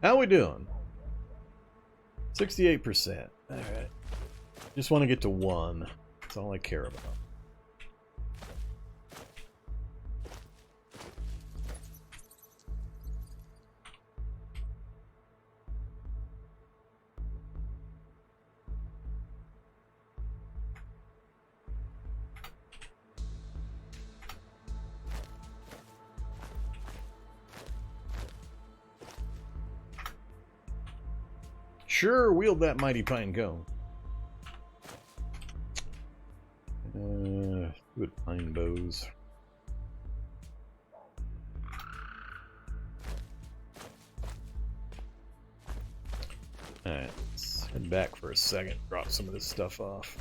How we doing? 68%. Alright. Just want to get to 1. That's all I care about. Sure, wield that mighty pine cone. Good pine bows. Alright, let's head back for a second, drop some of this stuff off.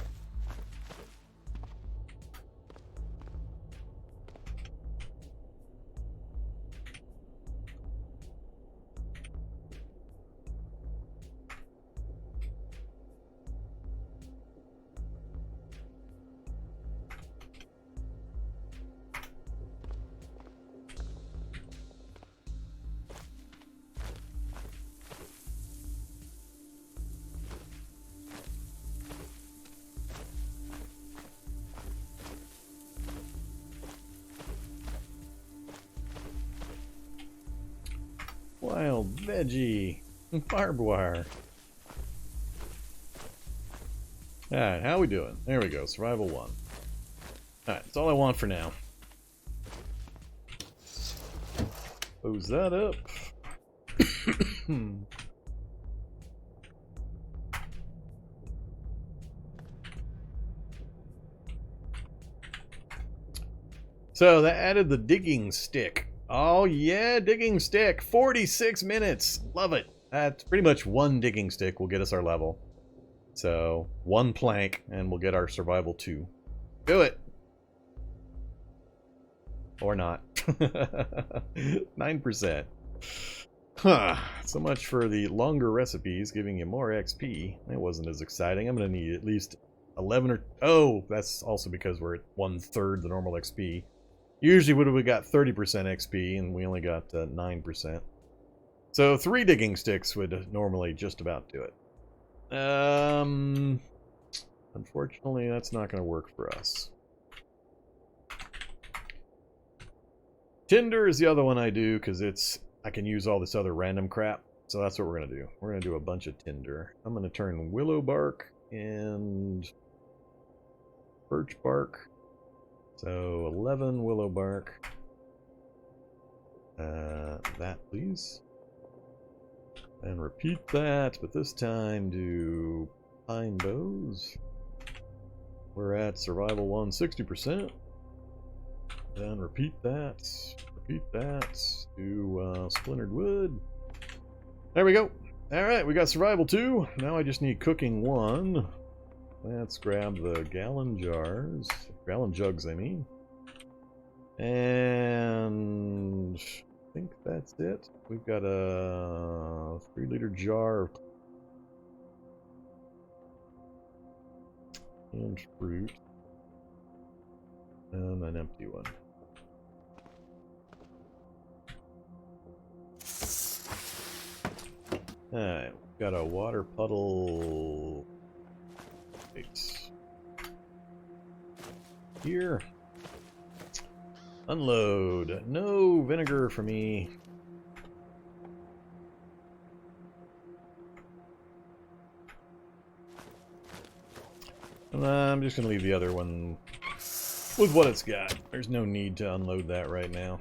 Wild veggie and barbed wire. Alright, how we doing? There we go, survival 1. Alright, that's all I want for now. Close that up. So that added the digging stick. Oh yeah, digging stick. 46 minutes. Love it. That's pretty much 1 digging stick will get us our level. So 1 plank and we'll get our survival 2. Do it. Or not. 9%. Huh. So much for the longer recipes giving you more XP. That wasn't as exciting. I'm going to need at least 11 or... Oh, that's also because we're at 1/3 the normal XP. Usually would have got 30% XP, and we only got 9%. So 3 digging sticks would normally just about do it. Unfortunately, that's not going to work for us. Tinder is the other one I do, because I can use all this other random crap. So that's what we're going to do. We're going to do a bunch of tinder. I'm going to turn willow bark and birch bark. So 11 willow bark. That please. And repeat that, but this time do pine bows. We're at survival 1, 60%. Then repeat that. Repeat that. Do splintered wood. There we go. Alright, we got survival 2. Now I just need cooking 1. Let's grab the gallon jugs, I mean. And I think that's it. We've got a 3-liter jar of canned fruit and an empty one. Alright, we've got a water puddle. Here. Unload. No vinegar for me. And I'm just going to leave the other one with what it's got. There's no need to unload that right now.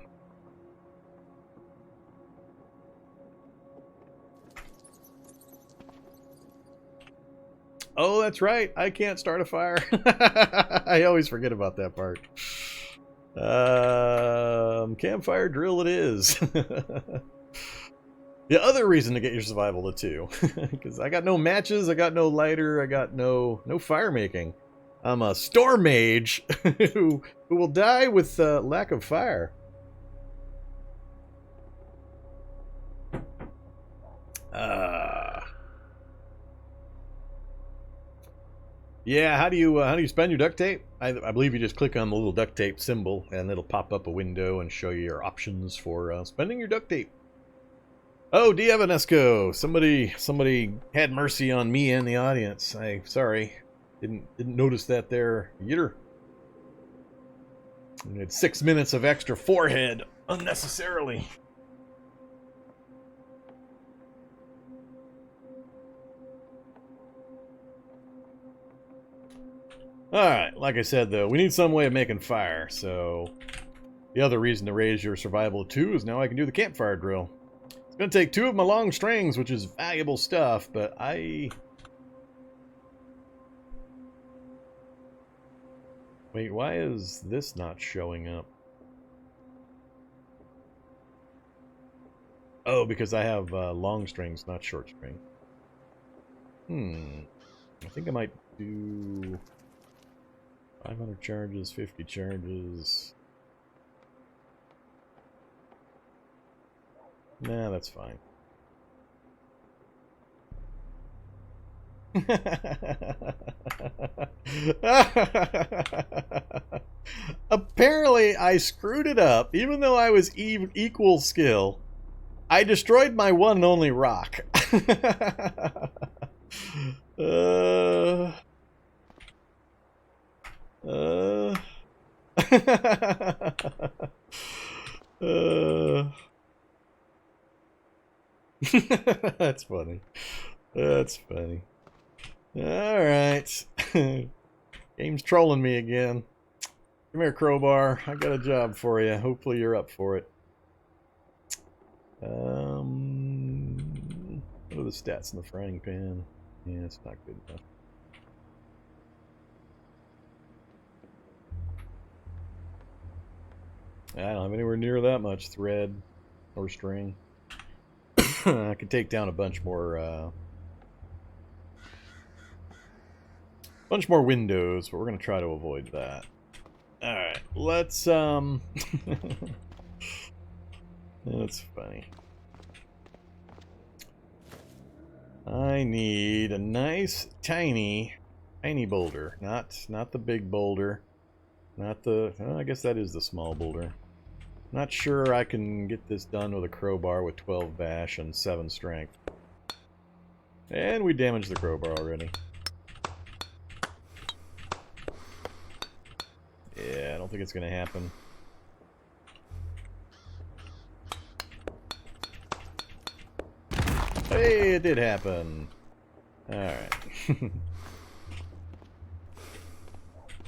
Oh, that's right. I can't start a fire. I always forget about that part. Campfire drill it is. The other reason to get your survival to 2. Because I got no matches, I got no lighter, I got no fire making. I'm a storm mage who will die with lack of fire. Yeah, how do you spend your duct tape? I believe you just click on the little duct tape symbol and it'll pop up a window and show you your options for spending your duct tape. Oh, Diavanesco! Somebody had mercy on me and the audience. Sorry. Didn't notice that there either. We had 6 minutes of extra forehead unnecessarily. Alright, like I said though, we need some way of making fire, so the other reason to raise your survival 2 is now I can do the campfire drill. It's gonna take 2 of my long strings, which is valuable stuff, but Wait, why is this not showing up? Oh, because I have long strings, not short string. I think I might do 500 charges, 50 charges. Nah, that's fine. Apparently, I screwed it up, even though I was equal skill. I destroyed my one and only rock. That's funny. That's funny. Alright. Game's trolling me again. Come here, Crowbar. I got a job for you. Hopefully you're up for it. What are the stats in the frying pan? Yeah, it's not good enough. I don't have anywhere near that much thread or string. I could take down a bunch more windows, but we're gonna try to avoid that. Alright, let's that's funny. I need a nice tiny boulder. Not the big boulder. Not the I guess that is the small boulder. Not sure I can get this done with a crowbar with 12 bash and 7 strength. And we damaged the crowbar already. Yeah, I don't think it's gonna happen. Hey, it did happen. Alright.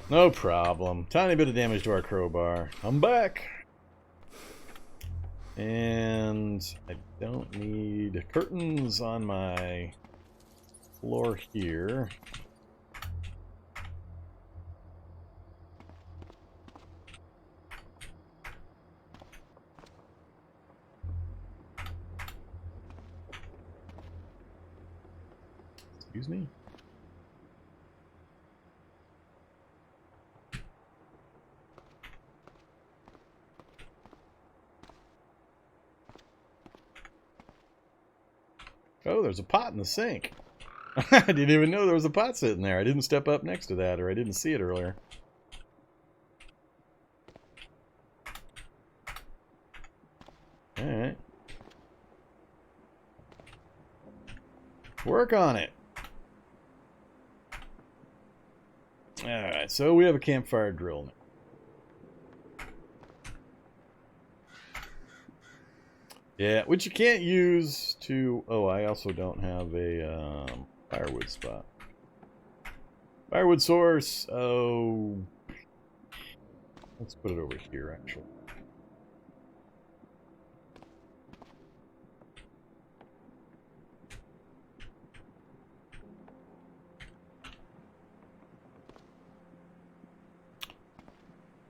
No problem. Tiny bit of damage to our crowbar. I'm back! And I don't need curtains on my floor here. Excuse me? Oh, there's a pot in the sink. I didn't even know there was a pot sitting there. I didn't step up next to that, or I didn't see it earlier. Alright. Work on it. Alright, so we have a campfire drill now. Yeah, which you can't use to... Oh, I also don't have a firewood spot. Firewood source. Oh, let's put it over here, actually.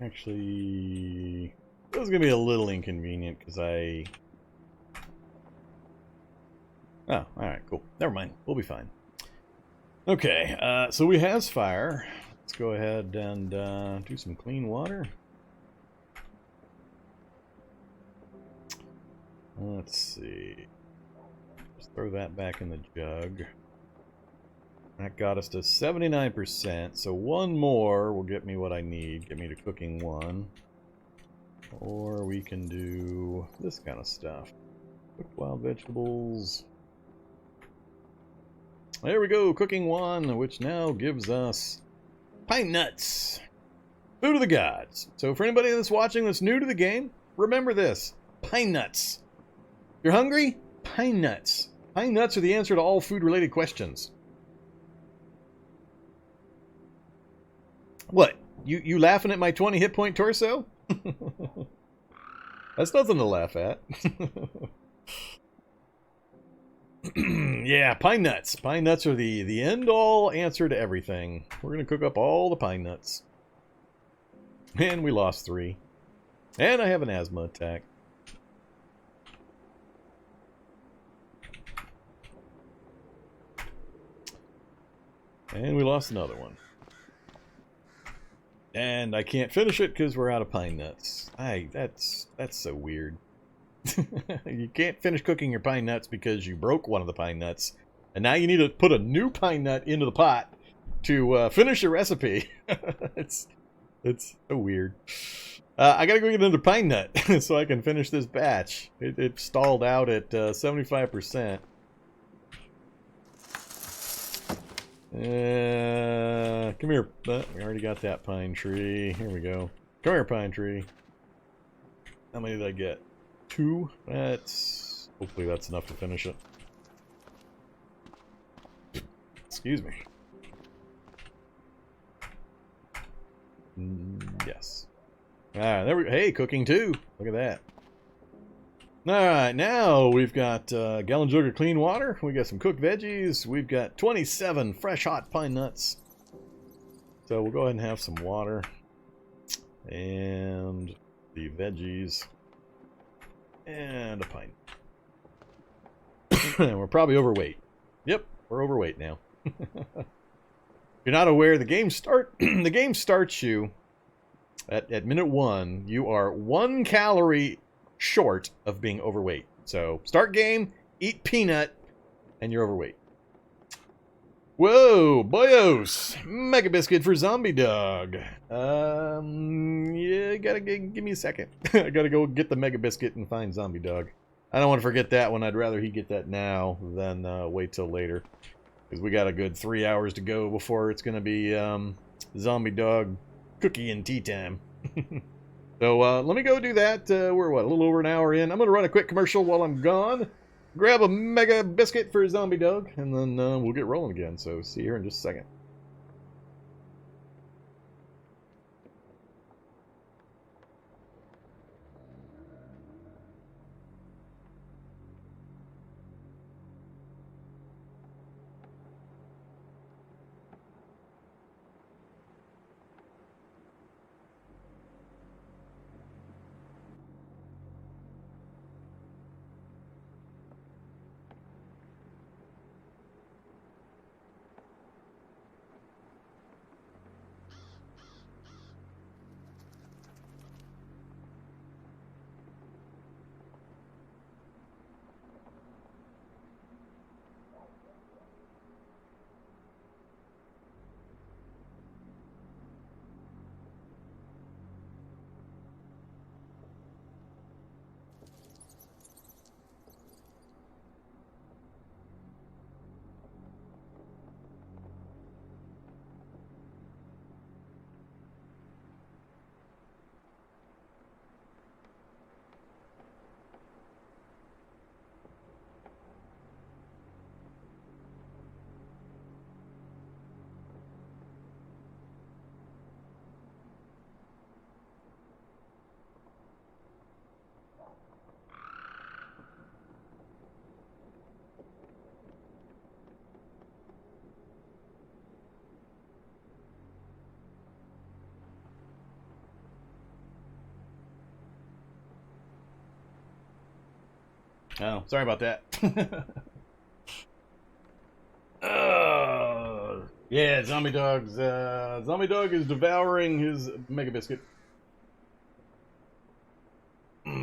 Actually, this is going to be a little inconvenient because I... Oh, alright, cool. Never mind. We'll be fine. Okay, so we have fire. Let's go ahead and do some clean water. Let's see. Just throw that back in the jug. That got us to 79%, so one more will get me what I need. Get me to cooking 1. Or we can do this kind of stuff. Cooked wild vegetables. There we go, cooking one, which now gives us pine nuts. Food of the gods. So for anybody that's watching that's new to the game, remember this. Pine nuts. You're hungry? Pine nuts. Pine nuts are the answer to all food-related questions. What? You laughing at my 20 hit point torso? That's nothing to laugh at. Yeah, pine nuts. Pine nuts are the end-all answer to everything. We're going to cook up all the pine nuts. And we lost 3. And I have an asthma attack. And we lost another one. And I can't finish it because we're out of pine nuts. That's so weird. You can't finish cooking your pine nuts because you broke one of the pine nuts. And now you need to put a new pine nut into the pot to finish your recipe. It's so weird. I gotta go get another pine nut so I can finish this batch. It stalled out at 75%. Come here. We already got that pine tree. Here we go. Come here, pine tree. How many did I get? 2? Hopefully that's enough to finish it. Excuse me. Yes. There we go. Hey, cooking too. Look at that. Alright, now we've got a gallon jug of clean water. We got some cooked veggies. We've got 27 fresh hot pine nuts. So we'll go ahead and have some water. And the veggies. And a pine. And we're probably overweight. Yep, we're overweight now. If you're not aware, the game starts you at minute 1. You are 1 calorie short of being overweight. So start game, eat peanut, and you're overweight. Whoa, boyos! Mega biscuit for zombie dog. Yeah, gotta give me a second. I gotta go get the mega biscuit and find zombie dog. I don't want to forget that one. I'd rather he get that now than wait till later. Because we got a good 3 hours to go before it's gonna be zombie dog cookie and tea time. So let me go do that. We're what, a little over an hour in. I'm gonna run a quick commercial while I'm gone. Grab a mega biscuit for zombie dog, and then we'll get rolling again. So see you here in just a second. Oh, sorry about that. Yeah, zombie dog's zombie dog is devouring his mega biscuit. Get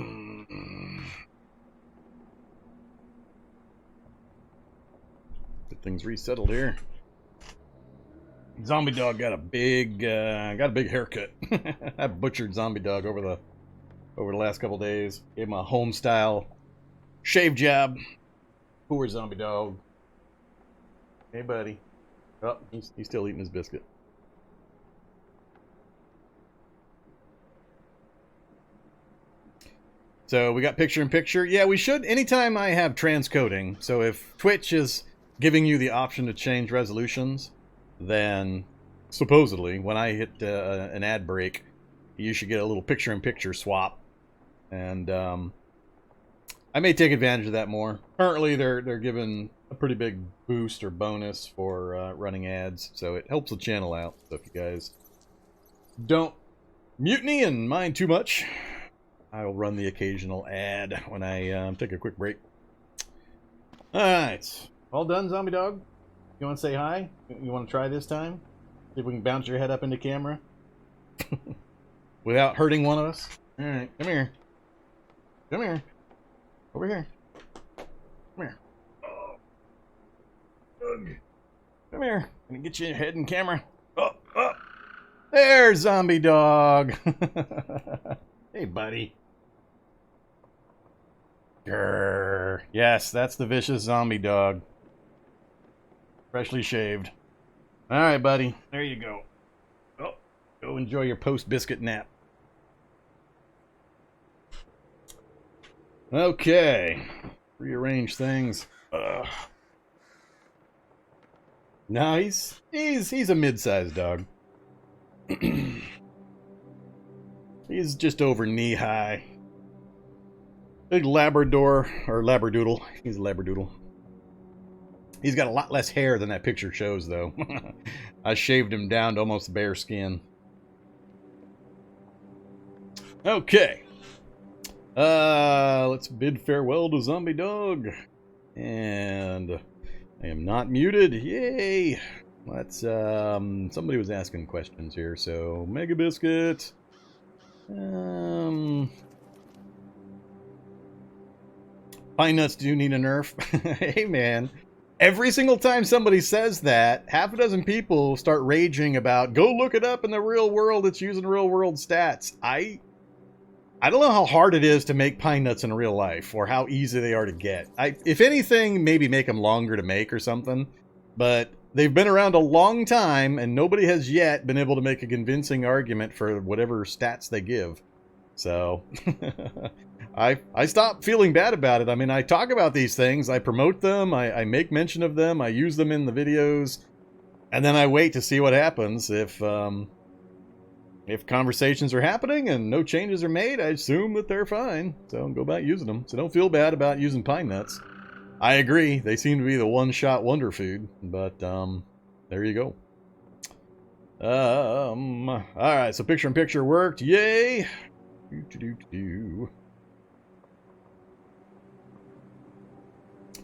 things resettled here. Zombie dog got a big haircut. I butchered zombie dog over the last couple days. Gave him a home style Shave job. Poor zombie dog. Hey, buddy. Oh, he's still eating his biscuit. So we got picture-in-picture. Yeah, we should, anytime I have transcoding, so if Twitch is giving you the option to change resolutions, then supposedly, when I hit an ad break, you should get a little picture-in-picture swap. And I may take advantage of that more. Currently, they're giving a pretty big boost or bonus for running ads, so it helps the channel out. So if you guys don't mutiny and mind too much, I'll run the occasional ad when I take a quick break. Alright. All done, zombie dog? You want to say hi? You want to try this time? See if we can bounce your head up into camera? Without hurting one of us? Alright, come here. Come here. Over here. Come here. Oh. Ugh. Come here. Can I get your head in camera? Oh, oh. There, zombie dog. Hey, buddy. Grrr. Yes, that's the vicious zombie dog. Freshly shaved. Alright, buddy. There you go. Oh, go enjoy your post-biscuit nap. Okay. Rearrange things. Ugh. Nice. He's a mid-sized dog. He's just over knee-high. Big Labrador, or Labradoodle. He's a Labradoodle. He's got a lot less hair than that picture shows, though. I shaved him down to almost bare skin. Okay. Let's bid farewell to Zombie Dog. And I am not muted. Yay! Let's, somebody was asking questions here, so Mega Biscuit. Pine nuts do need a nerf. Hey, man. Every single time somebody says that, half a dozen people start raging about, go look it up in the real world, it's using real world stats. I don't know how hard it is to make pine nuts in real life, or how easy they are to get. If anything, maybe make them longer to make or something. But they've been around a long time, and nobody has yet been able to make a convincing argument for whatever stats they give. So, I stopped feeling bad about it. I mean, I talk about these things, I promote them, I make mention of them, I use them in the videos, and then I wait to see what happens. If conversations are happening and no changes are made, I assume that they're fine. So go about using them. So don't feel bad about using pine nuts. I agree, they seem to be the one-shot wonder food, but there you go. Alright, so picture-in-picture worked. Yay!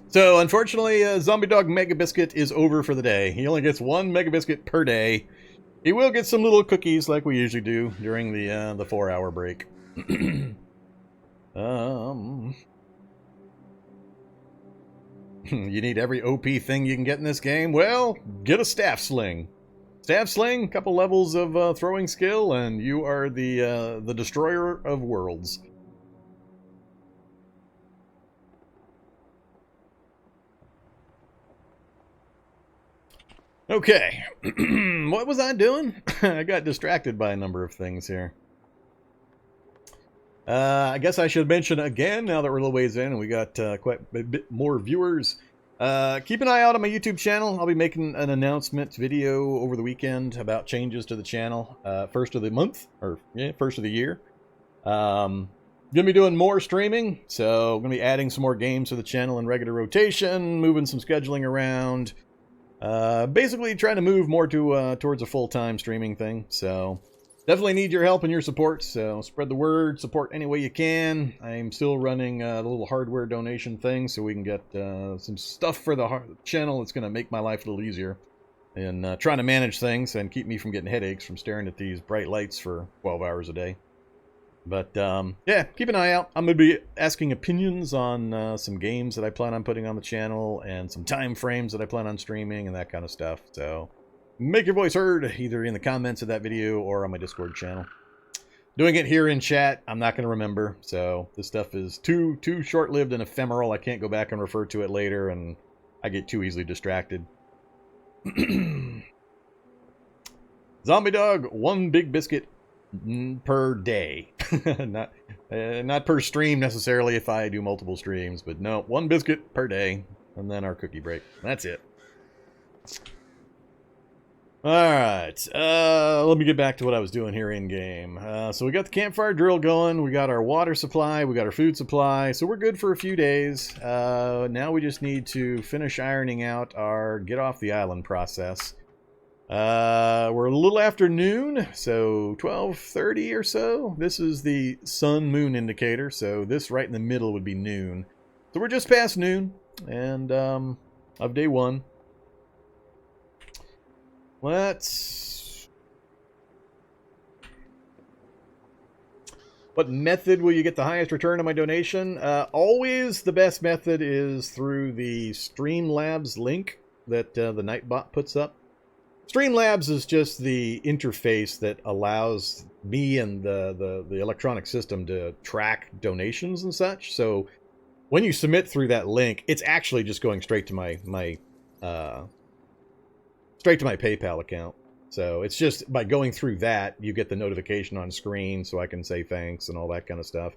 So, unfortunately, Zombie Dog Mega Biscuit is over for the day. He only gets one Mega Biscuit per day. He will get some little cookies like we usually do during the 4-hour break. You need every OP thing you can get in this game? Well, get a Staff Sling. Staff Sling, a couple levels of throwing skill, and you are the destroyer of worlds. Okay, what was I doing? I got distracted by a number of things here. I guess I should mention again, now that we're a little ways in and we got quite a bit more viewers. Keep an eye out on my YouTube channel. I'll be making an announcement video over the weekend about changes to the channel. First of the month, or yeah, first of the year. Gonna be doing more streaming, so gonna be adding some more games to the channel in regular rotation, moving some scheduling around. Basically trying to move more to towards a full-time streaming thing. So definitely need your help and your support, so spread the word, support any way you can. I'm still running the little hardware donation thing so we can get some stuff for the channel that's going to make my life a little easier. And trying to manage things and keep me from getting headaches from staring at these bright lights for 12 hours a day. But yeah, keep an eye out. I'm going to be asking opinions on some games that I plan on putting on the channel and some time frames that I plan on streaming and that kind of stuff. So make your voice heard either in the comments of that video or on my Discord channel. Doing it here in chat, I'm not going to remember. So this stuff is too short-lived and ephemeral. I can't go back and refer to it later, and I get too easily distracted. Zombie Dog, 1 big biscuit per day. Not per stream necessarily if I do multiple streams, but no, 1 biscuit per day, and then our cookie break. That's it. Alright, let me get back to what I was doing here in-game. So we got the campfire drill going, we got our water supply, we got our food supply, so we're good for a few days. Now we just need to finish ironing out our get off the island process. We're a little after noon, so 12:30 or so. This is the sun-moon indicator, so this right in the middle would be noon. So we're just past noon, and of day 1. What method will you get the highest return on my donation? Always the best method is through the Streamlabs link that the Nightbot puts up. Streamlabs is just the interface that allows me and the electronic system to track donations and such. So when you submit through that link, it's actually just going straight to my PayPal account. So it's just by going through that, you get the notification on screen so I can say thanks and all that kind of stuff.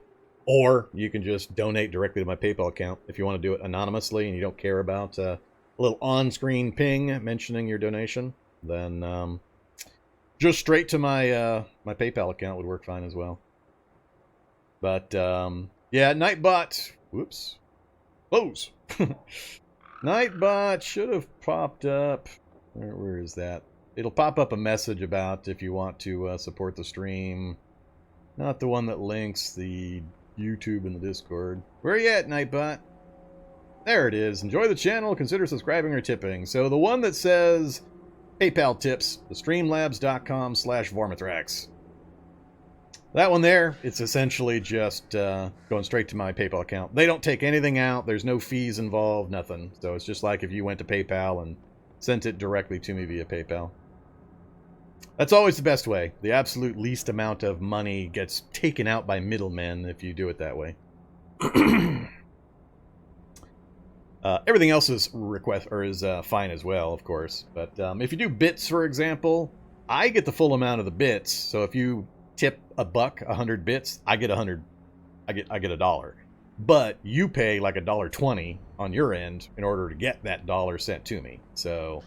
Or you can just donate directly to my PayPal account if you want to do it anonymously and you don't care about a little on-screen ping mentioning your donation. Then just straight to my my PayPal account would work fine as well. But yeah, Nightbot, whoops, close. Nightbot should have popped up. Where is that? It'll pop up a message about if you want to support the stream. Not the one that links the YouTube and the Discord. Where are you at, Nightbot? There it is. Enjoy the channel. Consider subscribing or tipping. So the one that says PayPal tips, the streamlabs.com/Vormithrax. That one there, it's essentially just going straight to my PayPal account. They don't take anything out. There's no fees involved, nothing. So it's just like if you went to PayPal and sent it directly to me via PayPal. That's always the best way. The absolute least amount of money gets taken out by middlemen if you do it that way. Everything else is fine as well, of course. But if you do bits, for example, I get the full amount of the bits. So if you tip $1, 100 bits, I get 100. I get $1. But you pay like $1.20 on your end in order to get that dollar sent to me. So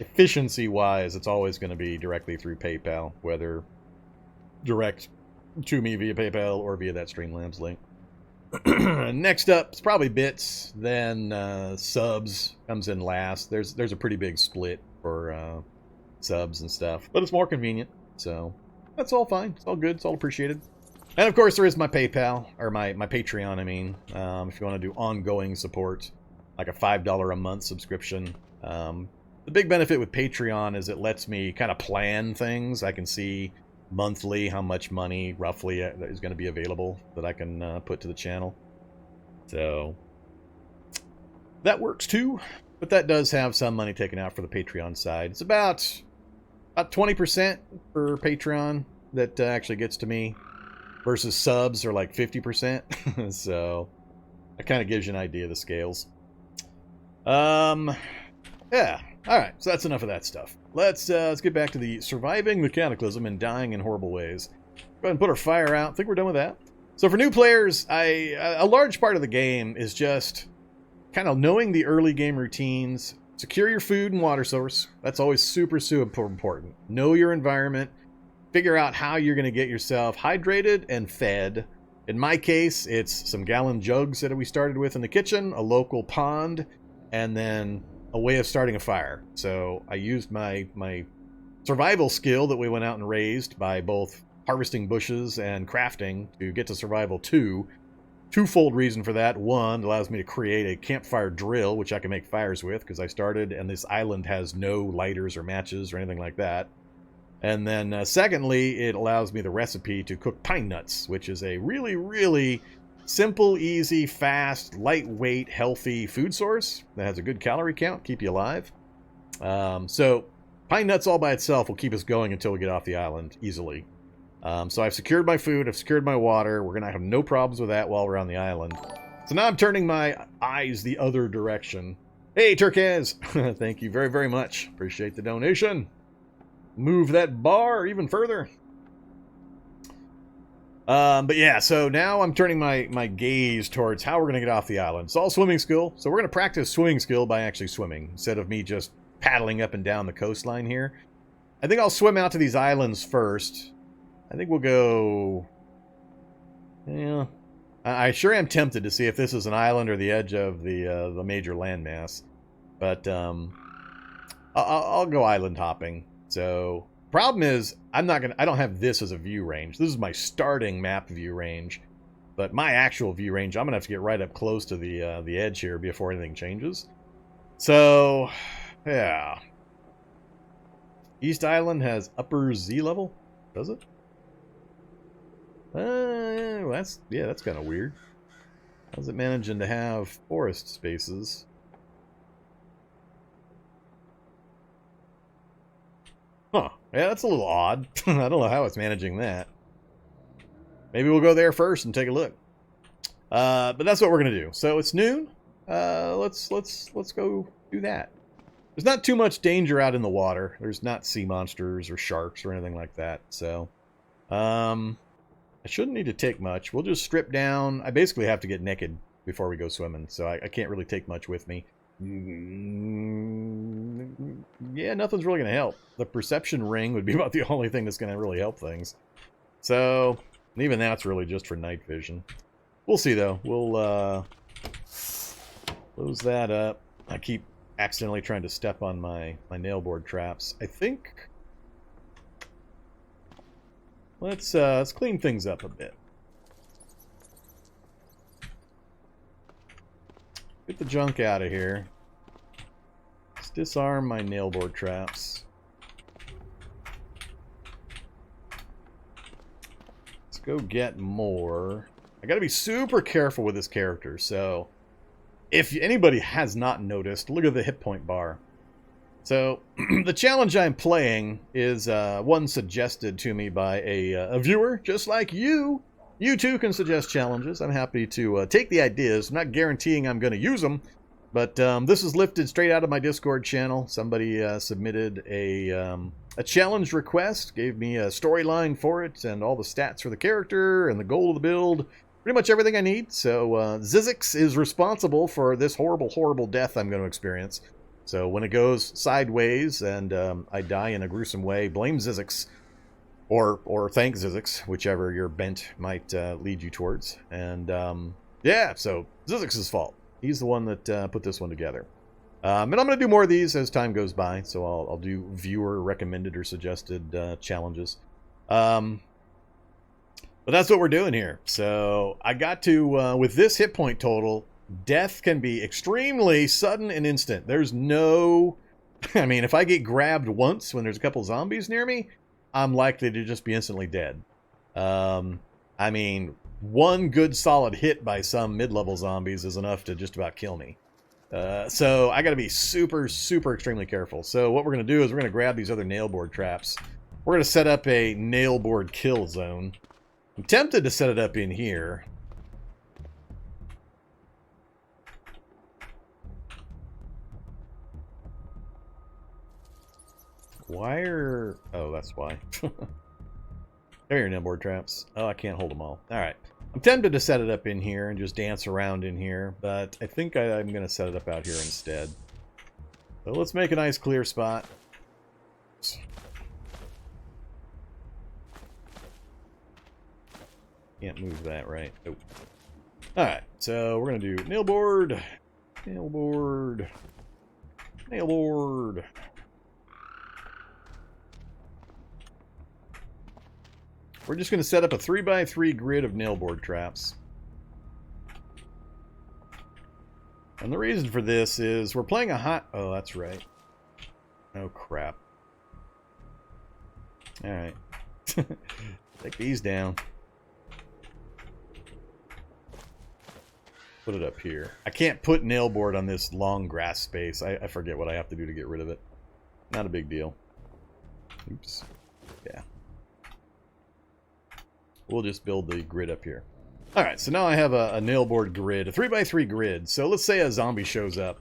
efficiency-wise, it's always going to be directly through PayPal, whether direct to me via PayPal or via that Streamlabs link. Next up, it's probably bits, then subs comes in last. There's a pretty big split for subs and stuff, but it's more convenient, so that's all fine. It's all good. It's all appreciated. And of course, there is my PayPal, or my Patreon, I mean, if you want to do ongoing support, like a $5 a month subscription. The big benefit with Patreon is it lets me kind of plan things. I can see monthly how much money roughly is going to be available that I can put to the channel. So that works too, but that does have some money taken out for the Patreon side. It's about 20% for Patreon that actually gets to me, versus subs are like 50%. So that kind of gives you an idea of the scales. Yeah. Alright, so that's enough of that stuff. Let's get back to the surviving the Cataclysm and dying in horrible ways. Go ahead and put our fire out. I think we're done with that. So for new players, a large part of the game is just kind of knowing the early game routines. Secure your food and water source. That's always super, super important. Know your environment. Figure out how you're going to get yourself hydrated and fed. In my case, it's some gallon jugs that we started with in the kitchen, a local pond, and then a way of starting a fire. So I used my survival skill that we went out and raised by both harvesting bushes and crafting to get to survival 2. Twofold reason for that. One, it allows me to create a campfire drill, which I can make fires with, because I started and this island has no lighters or matches or anything like that. And then secondly, it allows me the recipe to cook pine nuts, which is a really, really simple, easy, fast, lightweight, healthy food source that has a good calorie count, keep you alive. So pine nuts all by itself will keep us going until we get off the island easily. So I've secured my food, I've secured my water. We're going to have no problems with that while we're on the island. So now I'm turning my eyes the other direction. Hey, Turquez! Thank you very, very much. Appreciate the donation. Move that bar even further. But yeah, so now I'm turning my gaze towards how we're going to get off the island. It's all swimming skill, so we're going to practice swimming skill by actually swimming, instead of me just paddling up and down the coastline here. I think I'll swim out to these islands first. I think we'll go... Yeah, I sure am tempted to see if this is an island or the edge of the major landmass. But I'll go island hopping. So... Problem is, I don't have this as a view range. This is my starting map view range. But my actual view range, I'm going to have to get right up close to the edge here before anything changes. So, yeah. East Island has upper Z level? Does it? That's kind of weird. How's it managing to have forest spaces? Huh. Yeah, that's a little odd. I don't know how it's managing that. Maybe we'll go there first and take a look. But that's what we're gonna do. So it's noon. Let's go do that. There's not too much danger out in the water. There's not sea monsters or sharks or anything like that. So, I shouldn't need to take much. We'll just strip down. I basically have to get naked before we go swimming, so I can't really take much with me. Yeah, nothing's really going to help. The perception ring would be about the only thing that's going to really help things. So, even that's really just for night vision. We'll see, though. We'll close that up. I keep accidentally trying to step on my nail board traps. I think... Let's clean things up a bit. Get the junk out of here. Let's disarm my nail board traps. Let's go get more. I gotta be super careful with this character, so if anybody has not noticed, look at the hit point bar. So, the challenge I'm playing is one suggested to me by a viewer, just like you. You too can suggest challenges. I'm happy to take the ideas. I'm not guaranteeing I'm going to use them, but this is lifted straight out of my Discord channel. Somebody submitted a challenge request, gave me a storyline for it, and all the stats for the character, and the goal of the build. Pretty much everything I need. So, Zizix is responsible for this horrible, horrible death I'm going to experience. So when it goes sideways and I die in a gruesome way, blame Zizix. Or thank Zizix, whichever your bent might lead you towards. And yeah, so Zizix's fault. He's the one that put this one together. And I'm going to do more of these as time goes by. So I'll do viewer recommended or suggested challenges. But that's what we're doing here. So I got to, with this hit point total... Death can be extremely sudden and instant. There's no... I mean, if I get grabbed once when there's a couple zombies near me, I'm likely to just be instantly dead. I mean, one good solid hit by some mid-level zombies is enough to just about kill me. So I gotta be super, super extremely careful. So what we're gonna do is we're gonna grab these other nail board traps. We're gonna set up a nail board kill zone. I'm tempted to set it up in here. Why are... Oh, that's why. There are your nail board traps. Oh, I can't hold them all. Alright. I'm tempted to set it up in here and just dance around in here, but I think I'm going to set it up out here instead. So let's make a nice clear spot. Can't move that, right? Nope. Alright, so we're going to do nail board, nail board, nail board. We're just going to set up a 3x3 grid of nail board traps. And the reason for this is we're playing a hot... Oh, that's right. Oh, crap. Alright. Take these down. Put it up here. I can't put nail board on this long grass space. I forget what I have to do to get rid of it. Not a big deal. Oops. Yeah. We'll just build the grid up here. Alright, so now I have a nail board grid, a 3x3 grid. So let's say a zombie shows up.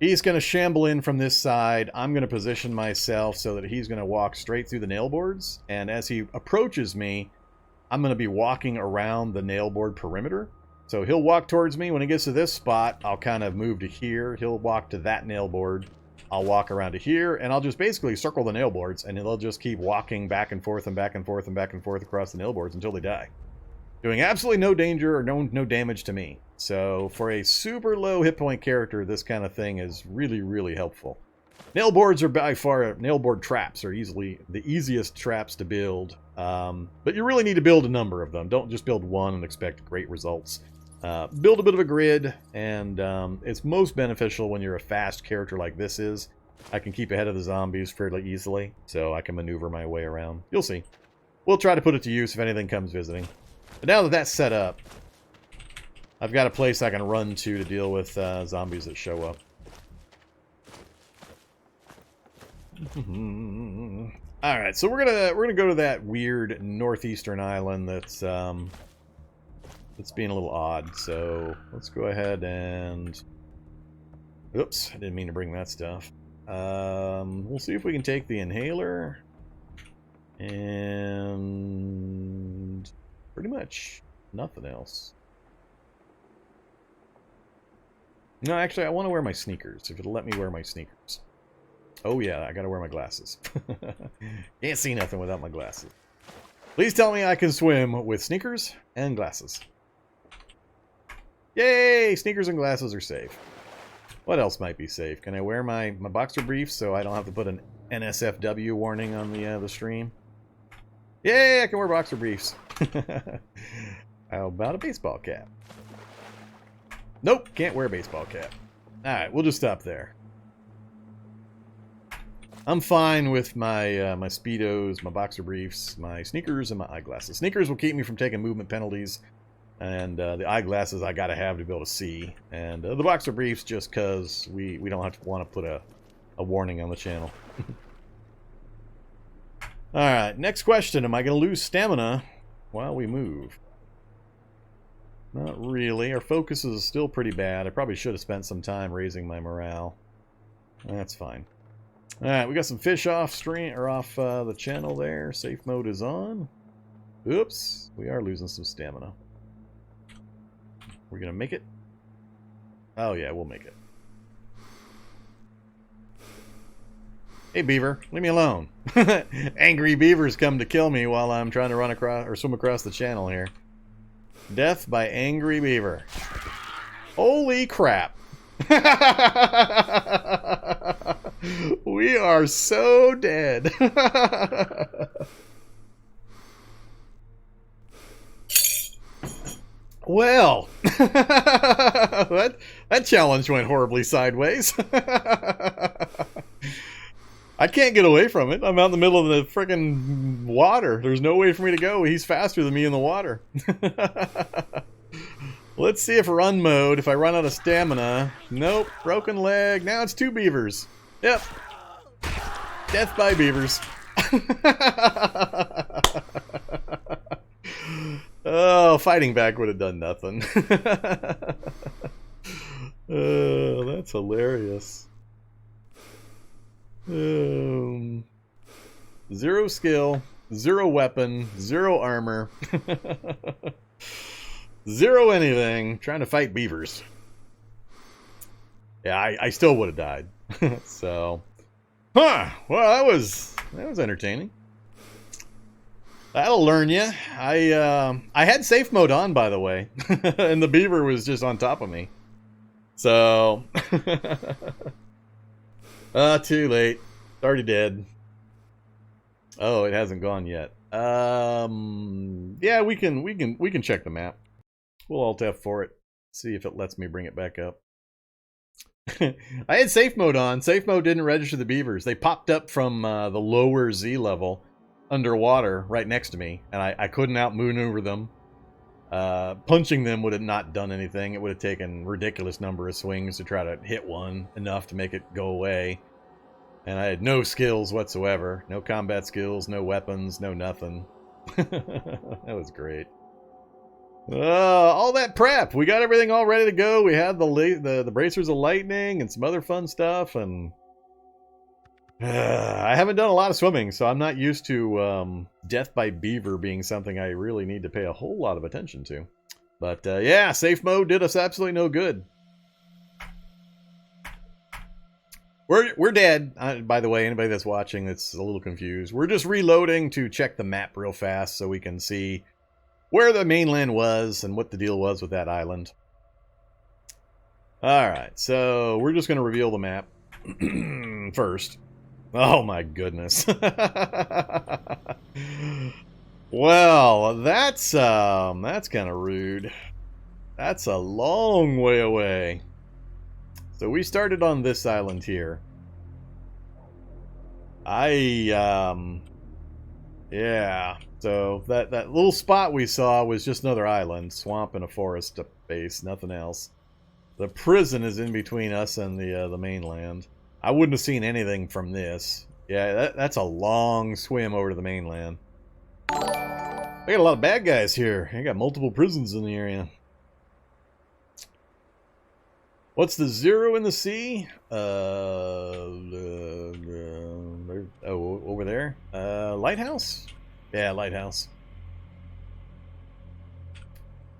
He's going to shamble in from this side. I'm going to position myself so that he's going to walk straight through the nail boards. And as he approaches me, I'm going to be walking around the nail board perimeter. So he'll walk towards me. When he gets to this spot, I'll kind of move to here. He'll walk to that nail board. I'll walk around to here, and I'll just basically circle the nail boards, and they'll just keep walking back and forth and back and forth and back and forth across the nail boards until they die. Doing absolutely no danger or no damage to me. So for a super low hit point character, this kind of thing is really, really helpful. Nail boards are by far, nail board traps are easily the easiest traps to build. But you really need to build a number of them. Don't just build one and expect great results. Build a bit of a grid, and it's most beneficial when you're a fast character like this is. I can keep ahead of the zombies fairly easily, so I can maneuver my way around. You'll see. We'll try to put it to use if anything comes visiting. But now that that's set up, I've got a place I can run to deal with zombies that show up. Alright, so we're gonna go to that weird northeastern island that's being a little odd. So let's go ahead and... Oops, I didn't mean to bring that stuff. We'll see if we can take the inhaler. And... pretty much nothing else. No, actually, I want to wear my sneakers, if it'll let me wear my sneakers. Oh yeah, I gotta wear my glasses. Can't see nothing without my glasses. Please tell me I can swim with sneakers and glasses. Yay! Sneakers and glasses are safe. What else might be safe? Can I wear my boxer briefs so I don't have to put an NSFW warning on the stream? Yay! I can wear boxer briefs. How about a baseball cap? Nope, can't wear a baseball cap. Alright, we'll just stop there. I'm fine with my my Speedos, my boxer briefs, my sneakers, and my eyeglasses. Sneakers will keep me from taking movement penalties, and the eyeglasses I gotta have to be able to see. And the boxer briefs just because we don't have to want to put a warning on the channel. Alright, next question. Am I going to lose stamina while we move? Not really. Our focus is still pretty bad. I probably should have spent some time raising my morale. That's fine. Alright, we got some fish off stream or off the channel there. Safe mode is on. Oops, we are losing some stamina. We're gonna make it? Oh yeah, we'll make it. Hey beaver, leave me alone. Angry beavers come to kill me while I'm trying to run across or swim across the channel here. Death by angry beaver. Holy crap. We are so dead. Well, that challenge went horribly sideways. I can't get away from it. I'm out in the middle of the frickin' water. There's no way for me to go. He's faster than me in the water. Let's see if run mode, if I run out of stamina. Nope, broken leg. Now it's 2 beavers. Yep. Death by beavers. Oh, fighting back would have done nothing. Oh, that's hilarious. 0 skill, 0 weapon, 0 armor. 0 anything. Trying to fight beavers. Yeah, I still would have died. So, well, that was entertaining. That'll learn you. I had safe mode on, by the way, and the beaver was just on top of me. So, too late. It's already dead. Oh, it hasn't gone yet. Yeah, we can check the map. We'll Alt F for it. See if it lets me bring it back up. I had safe mode on. Safe mode didn't register the beavers. They popped up from the lower Z level underwater right next to me, and I couldn't outmaneuver them. Punching them would have not done anything. It would have taken a ridiculous number of swings to try to hit one enough to make it go away. And I had no skills whatsoever. No combat skills, no weapons, no nothing. That was great. All that prep. We got everything all ready to go. We had the bracers of lightning and some other fun stuff, and I haven't done a lot of swimming, so I'm not used to death by beaver being something I really need to pay a whole lot of attention to. But yeah, safe mode did us absolutely no good. We're dead, by the way, anybody that's watching that's a little confused. We're just reloading to check the map real fast so we can see where the mainland was and what the deal was with that island. Alright, so we're just going to reveal the map first. Oh my goodness. Well, that's kind of rude. That's a long way away. So we started on this island here. Yeah. So that little spot we saw was just another island, swamp and a forest base, nothing else. The prison is in between us and the mainland. I wouldn't have seen anything from this. Yeah, that's a long swim over to the mainland. I got a lot of bad guys here. I got multiple prisons in the area. What's the zero in the sea? Over there. Lighthouse? Yeah, lighthouse.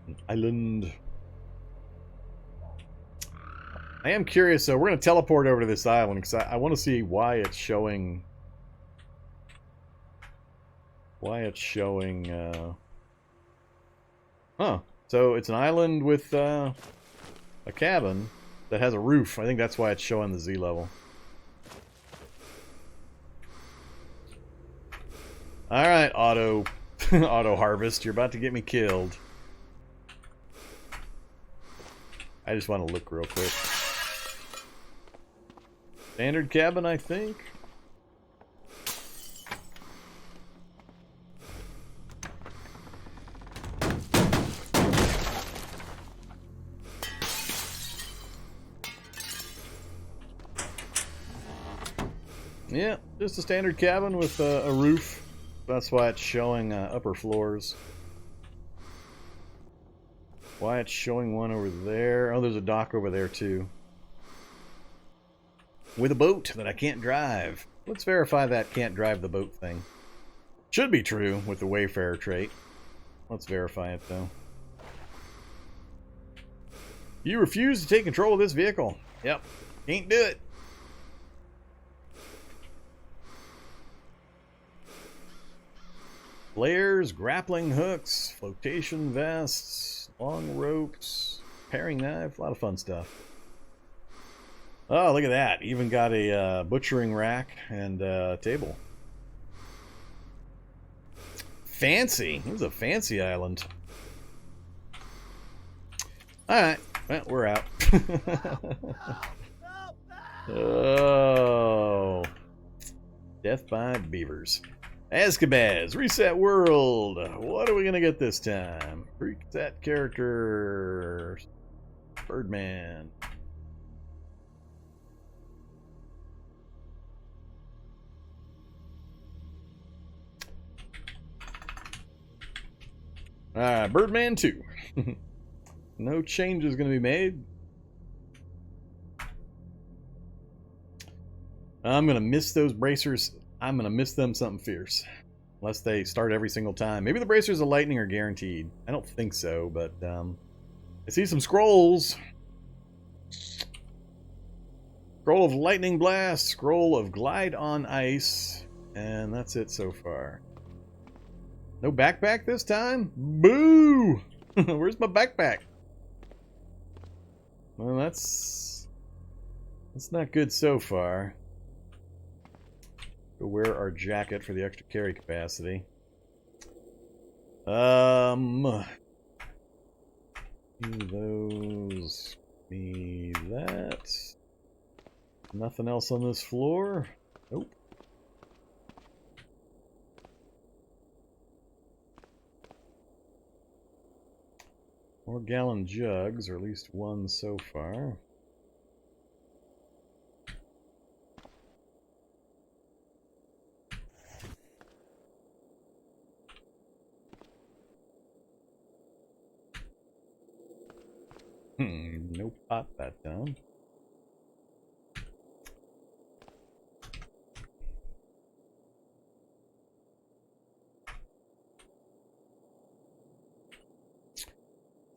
An island. I am curious, so we're going to teleport over to this island because I want to see why it's showing. Huh. So it's an island with a cabin that has a roof. I think that's why it's showing the Z level. Alright, auto harvest. You're about to get me killed. I just want to look real quick. Standard cabin, I think. Yeah, just a standard cabin with a roof. That's why it's showing upper floors. Why it's showing one over there. Oh, there's a dock over there too. With a boat that I can't drive. Let's verify that can't drive the boat thing. Should be true with the Wayfarer trait. Let's verify it though. You refuse to take control of this vehicle. Yep, can't do it. Flares, grappling hooks, flotation vests, long ropes, paring knife, a lot of fun stuff. Oh, look at that. Even got a butchering rack and table. Fancy. It was a fancy island. Alright, well, we're out. Oh. Death by beavers. Azkabaz, reset world. What are we gonna get this time? Reset character. Birdman. Birdman 2. No changes gonna be made. I'm gonna miss those bracers. I'm gonna miss them something fierce. Unless they start every single time. Maybe the bracers of lightning are guaranteed. I don't think so, but I see some scrolls. Scroll of lightning blast, scroll of glide on ice, and that's it so far. No backpack this time? Boo! Where's my backpack? Well, that's not good so far. We'll wear our jacket for the extra carry capacity. Those. Me that. Nothing else on this floor? Nope. More gallon jugs, or at least one so far. No pot that time.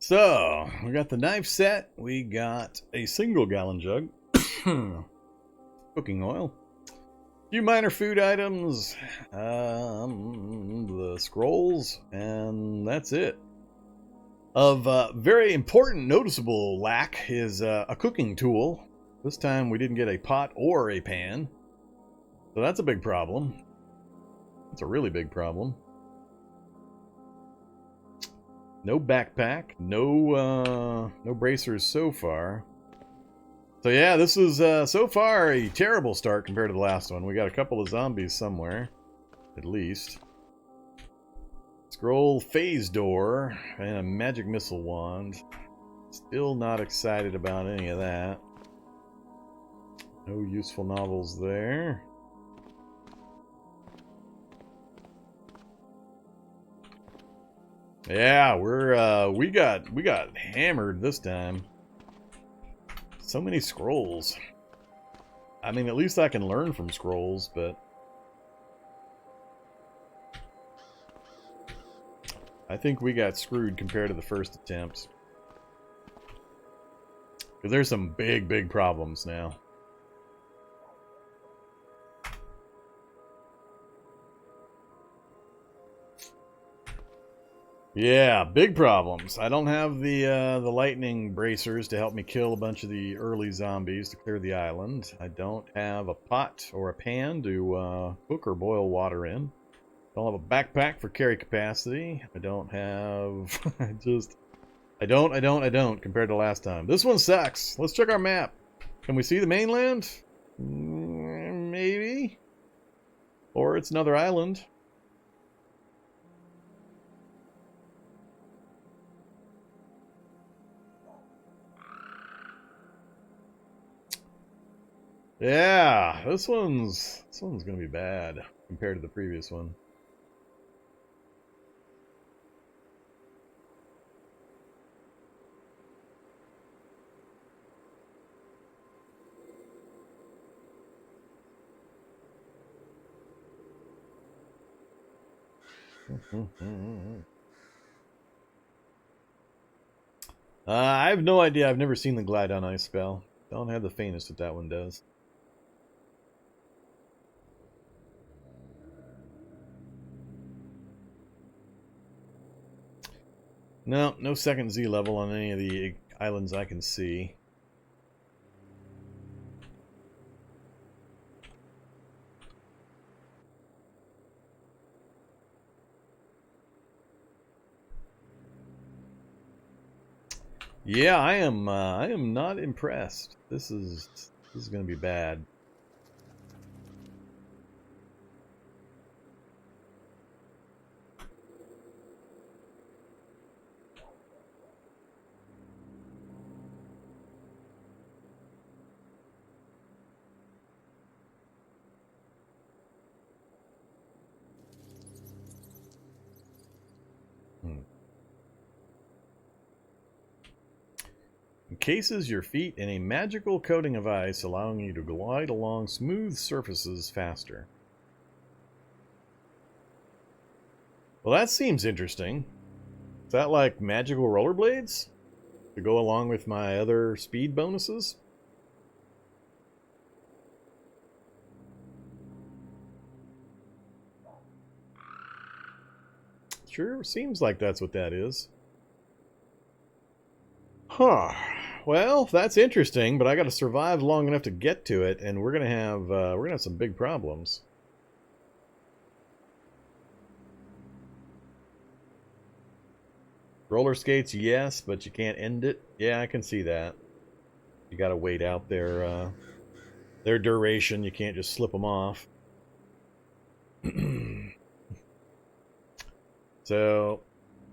So, we got the knife set. We got a single gallon jug. Cooking oil. A few minor food items. The scrolls. And that's it. Of very important, noticeable lack is a cooking tool. This time we didn't get a pot or a pan. So that's a big problem. That's a really big problem. No backpack, no bracers so far. So yeah, this is so far a terrible start compared to the last one. We got a couple of zombies somewhere, at least. Scroll phase door and a magic missile wand. Still not excited about any of that. No useful novels there. Yeah, we got hammered this time. So many scrolls. I mean, at least I can learn from scrolls, but I think we got screwed compared to the first attempts. Because there's some big problems now. Yeah, big problems. I don't have the lightning bracers to help me kill a bunch of the early zombies to clear the island. I don't have a pot or a pan to cook or boil water in. Don't have a backpack for carry capacity. I don't have... I don't compared to last time. This one sucks. Let's check our map. Can we see the mainland? Maybe. Or it's another island. Yeah, this one's gonna be bad compared to the previous one. I have no idea. I've never seen the Glide on Ice spell. Don't have the faintest what that one does. No, no second Z level on any of the islands I can see. Yeah, I am not impressed. This is going to be bad. Encases your feet in a magical coating of ice, allowing you to glide along smooth surfaces faster. Well, that seems interesting. Is that like magical rollerblades? To go along with my other speed bonuses? Sure seems like that's what that is. Huh. Well, that's interesting, but I got to survive long enough to get to it, and we're gonna have some big problems. Roller skates, yes, but you can't end it. Yeah, I can see that. You got to wait out their duration. You can't just slip them off. So,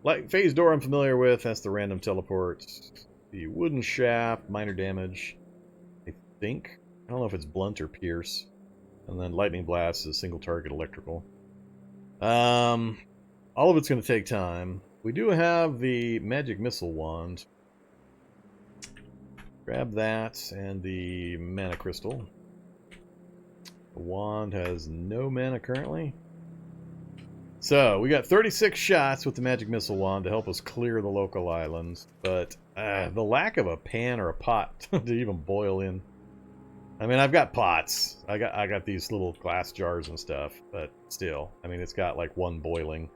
like phase door, I'm familiar with. That's the random teleport. The wooden shaft, minor damage. I think. I don't know if it's blunt or pierce. And then lightning blast is single target electrical. All of it's going to take time. We do have the magic missile wand. Grab that and the mana crystal. The wand has no mana currently. So, we got 36 shots with the magic missile wand to help us clear the local islands, but the lack of a pan or a pot to even boil in. I mean, I've got pots. I got these little glass jars and stuff, but still, I mean, it's got like one boiling.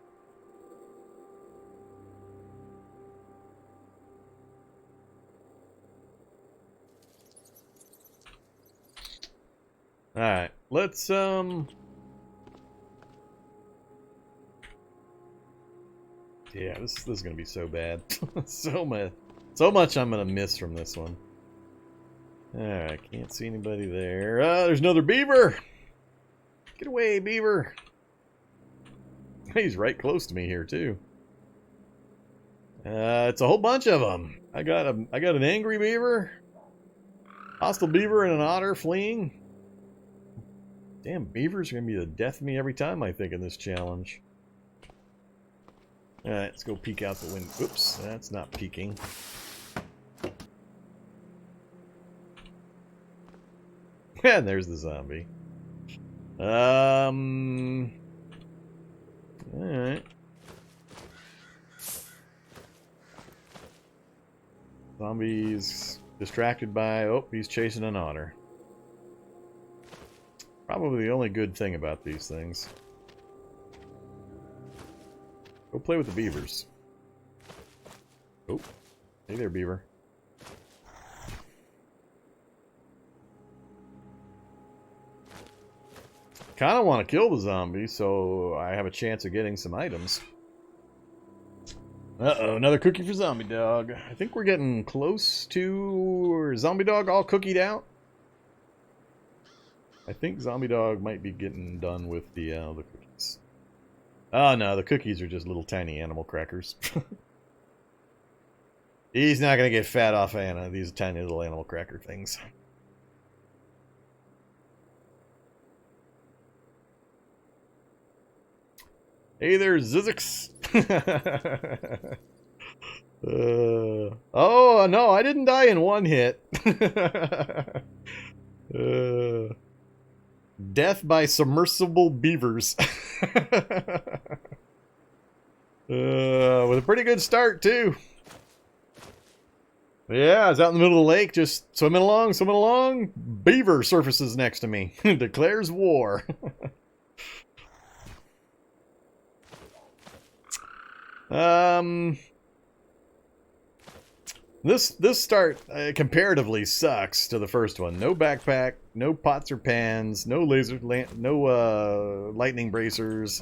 Alright, let's, yeah, this is gonna be so bad. so much I'm gonna miss from this one. Alright, can't see anybody there. There's another beaver! Get away, beaver! He's right close to me here, too. It's a whole bunch of them. I got an angry beaver, hostile beaver, and an otter fleeing. Damn, beavers are gonna be the death of me every time I think in this challenge. Alright, let's go peek out the window. Oops, that's not peeking. And there's the zombie. Alright. Zombie's distracted by... Oh, he's chasing an otter. Probably the only good thing about these things. Go play with the beavers. Oh, hey there, beaver. Kind of want to kill the zombie so I have a chance of getting some items. Uh-oh, another cookie for Zombie Dog. I think we're getting close to Zombie Dog all cookied out. I think Zombie Dog might be getting done with the cookies. Oh no, the cookies are just little tiny animal crackers. He's not going to get fat off Anna, these tiny little animal cracker things. Hey there, Zizix! Oh, no, I didn't die in one hit. Death by submersible beavers. With a pretty good start, too. Yeah, I was out in the middle of the lake, just swimming along. Beaver surfaces next to me. Declares war. This start comparatively sucks to the first one. No backpack, no pots or pans, no lightning bracers.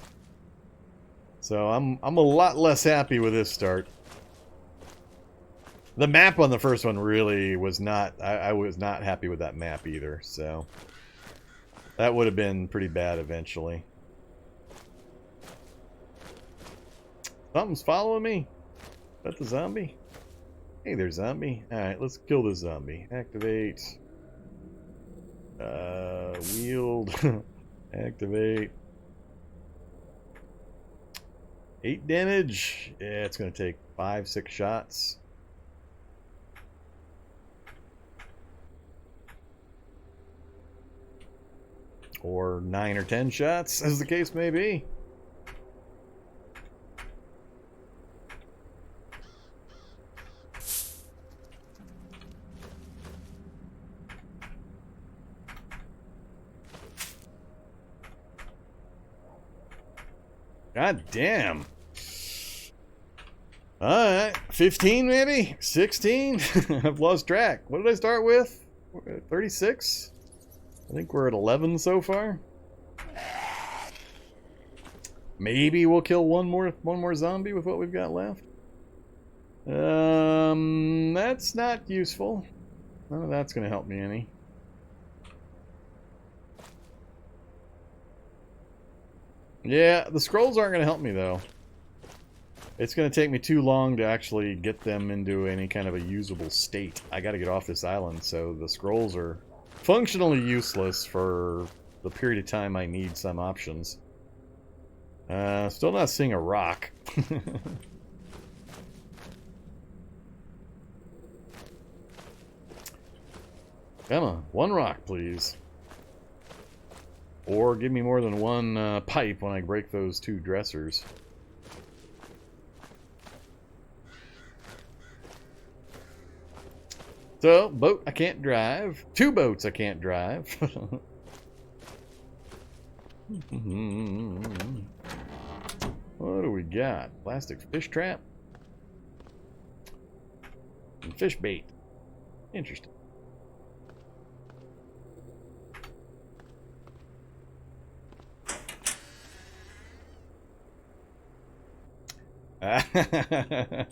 So I'm a lot less happy with this start. The map on the first one really was not. I was not happy with that map either. So that would have been pretty bad eventually. Something's following me. Is that the zombie? Hey there, zombie. Alright, let's kill this zombie. Activate. Wield. Activate. 8 damage. Yeah, it's going to take 5-6 shots. Or 9 or 10 shots, as the case may be. God damn. Alright, 15 maybe? 16? I've lost track. What did I start with? 36? I think we're at 11 so far. Maybe we'll kill one more zombie with what we've got left. That's not useful. None of that's going to help me any. Yeah, the scrolls aren't going to help me, though. It's going to take me too long to actually get them into any kind of a usable state. I got to get off this island, so the scrolls are functionally useless for the period of time I need some options. Still not seeing a rock. Come on, 1 rock, please. Or give me more than 1 pipe when I break those 2 dressers. So, boat I can't drive. 2 boats I can't drive. What do we got? Plastic fish trap? And fish bait. Interesting.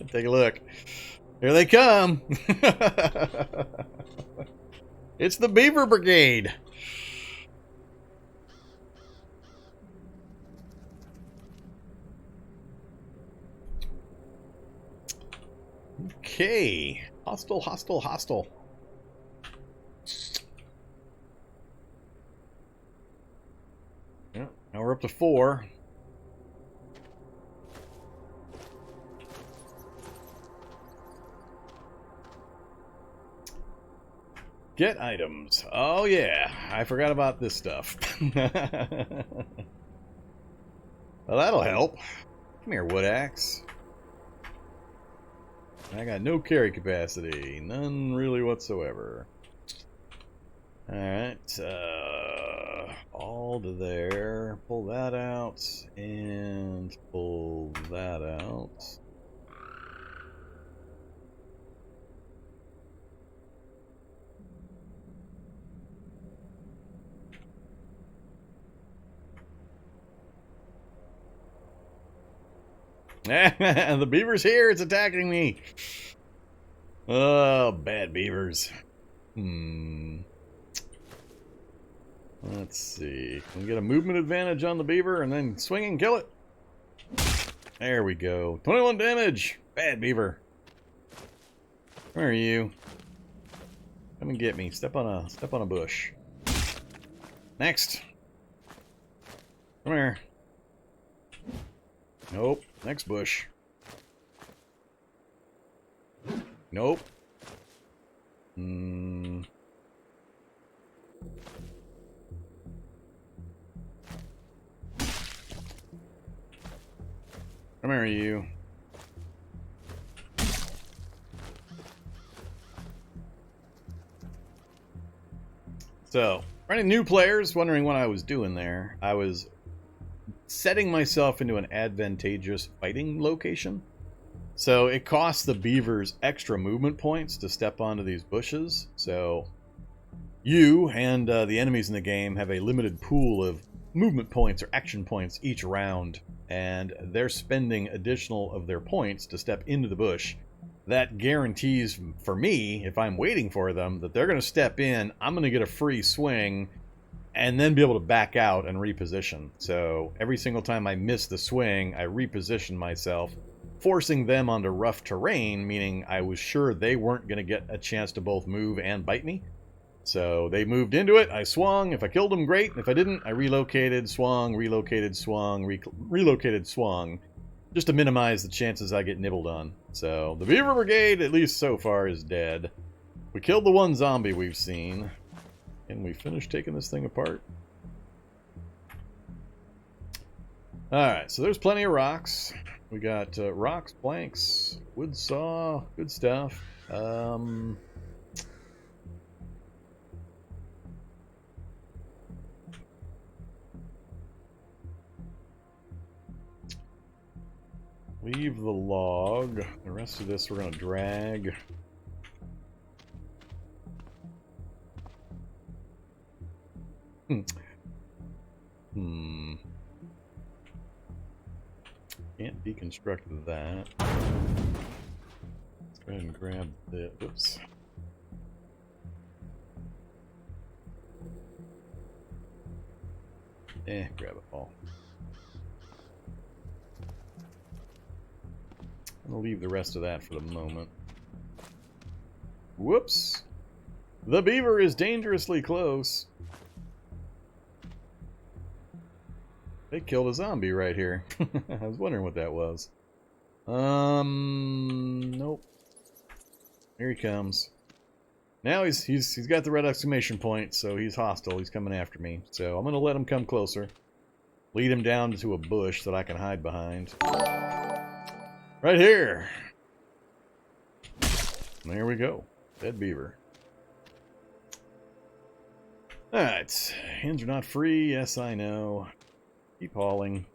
Take a look. Here they come. It's the Beaver Brigade. Okay. Hostile, hostile, hostile. Yeah, now we're up to 4. Get items. Oh yeah, I forgot about this stuff. Well, that'll help. Come here, wood axe. I got no carry capacity. None really whatsoever. Alright, all to there. Pull that out, and pull that out. The beaver's here, it's attacking me. Oh, bad beavers. Let's see. Can we get a movement advantage on the beaver and then swing and kill it? There we go. 21 damage. Bad beaver. Where are you? Come and get me. Step on a bush. Next. Come here. Nope. Next bush. Nope. Come here, you. So, for any new players wondering what I was doing there, I was setting myself into an advantageous fighting location. So it costs the beavers extra movement points to step onto these bushes. So you and the enemies in the game have a limited pool of movement points or action points each round, and they're spending additional of their points to step into the bush. That guarantees for me, if I'm waiting for them, that they're going to step in, I'm going to get a free swing, and then be able to back out and reposition. So every single time I miss the swing, I reposition myself, forcing them onto rough terrain, meaning I was sure they weren't going to get a chance to both move and bite me. So they moved into it, I swung. If I killed them, great. If I didn't, I relocated, swung, relocated, swung, relocated, swung, just to minimize the chances I get nibbled on. So the Beaver Brigade, at least so far, is dead. We killed the 1 zombie we've seen. Can we finish taking this thing apart? Alright, so there's plenty of rocks. We got rocks, planks, wood saw, good stuff. Leave the log. The rest of this we're going to drag. Can't deconstruct that. Let's go ahead and grab the... Oops. Grab it all. I'm gonna leave the rest of that for the moment. Whoops! The beaver is dangerously close. They killed a zombie right here. I was wondering what that was. Nope. Here he comes. Now he's got the red exclamation point, so he's hostile. He's coming after me. So I'm going to let him come closer. Lead him down to a bush that I can hide behind. Right here. There we go. Dead beaver. Alright. Hands are not free. Yes, I know. Keep hauling.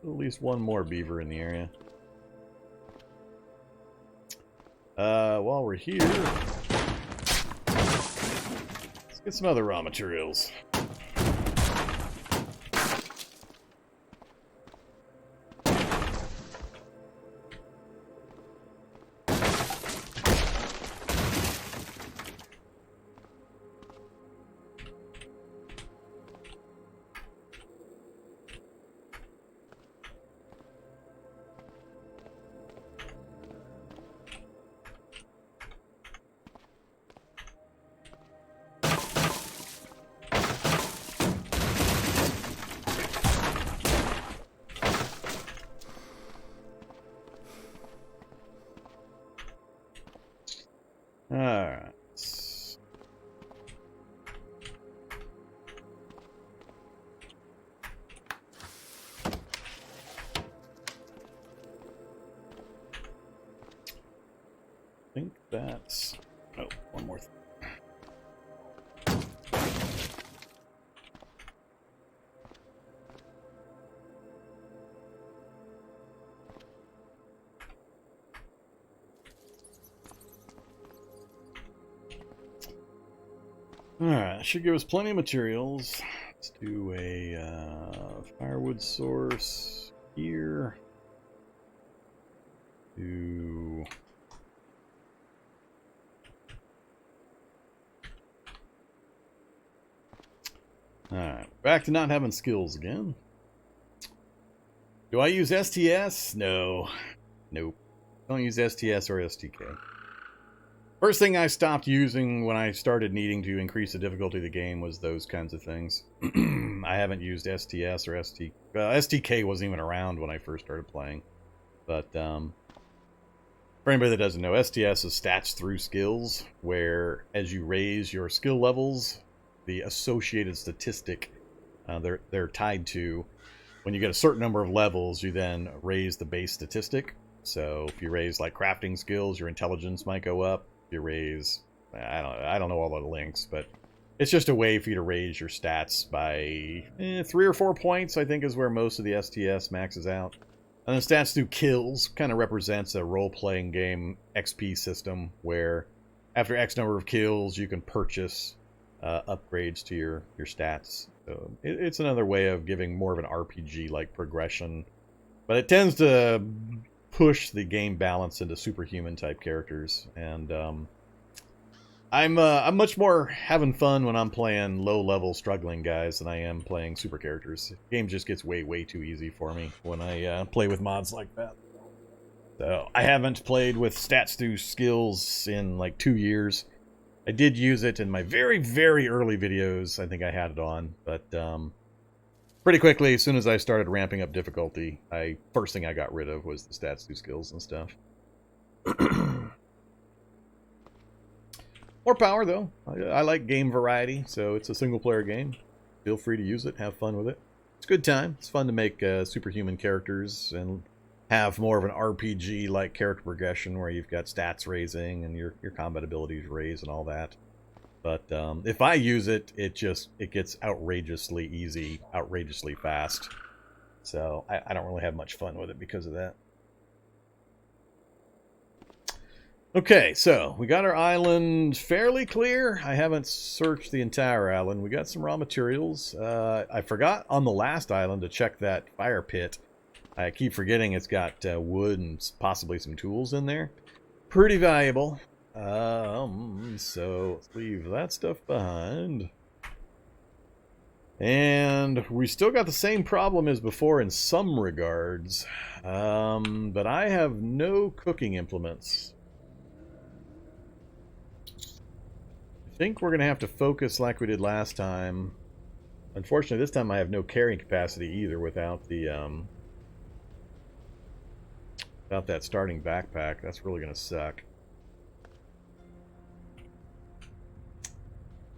At least one more beaver in the area. While we're here, let's get some other raw materials. Alright. I think that's... Oh, one more thing. Alright, should give us plenty of materials. Let's do a firewood source here. Alright, back to not having skills again. Do I use STS? No. Nope. Don't use STS or STK. First thing I stopped using when I started needing to increase the difficulty of the game was those kinds of things. I haven't used STS or STK. STK wasn't even around when I first started playing. But for anybody that doesn't know, STS is stats through skills, where as you raise your skill levels, the associated statistic they're tied to, when you get a certain number of levels, you then raise the base statistic. So if you raise like crafting skills, your intelligence might go up. If you raise, I don't know all the links, but it's just a way for you to raise your stats by 3 or 4 points, I think is where most of the STS maxes out. And then stats through kills kind of represents a role-playing game XP system where after X number of kills you can purchase upgrades to your stats. So it's another way of giving more of an RPG-like progression, but it tends to push the game balance into superhuman type characters, and I'm much more having fun when I'm playing low-level struggling guys than I am playing super characters. The game just gets way too easy for me when I play with mods like that. So I haven't played with stats through skills in like 2 years. I did use it in my very early videos. I think I had it on, but pretty quickly, as soon as I started ramping up difficulty, first thing I got rid of was the stats through skills and stuff. More power, though. I like game variety, so it's a single-player game. Feel free to use it, have fun with it. It's a good time. It's fun to make superhuman characters and have more of an RPG-like character progression where you've got stats raising and your combat abilities raise and all that. But if I use it, it gets outrageously easy, outrageously fast. So I don't really have much fun with it because of that. Okay, so we got our island fairly clear. I haven't searched the entire island. We got some raw materials. I forgot on the last island to check that fire pit. I keep forgetting it's got wood and possibly some tools in there. Pretty valuable. So let's leave that stuff behind. And we still got the same problem as before in some regards. But I have no cooking implements. I think we're going to have to focus like we did last time Unfortunately, this time I have no carrying capacity either without the without that starting backpack. That's really gonna suck.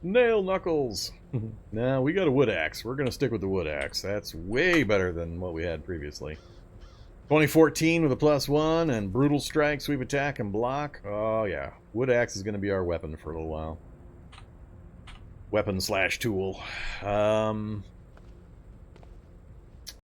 Nail knuckles. Nah, we got a wood axe. We're gonna stick with the wood axe. That's way better than what we had previously. 2014 with a +1 and brutal strike, sweep attack, and block. Oh yeah, wood axe is gonna be our weapon for a little while. Weapon slash tool.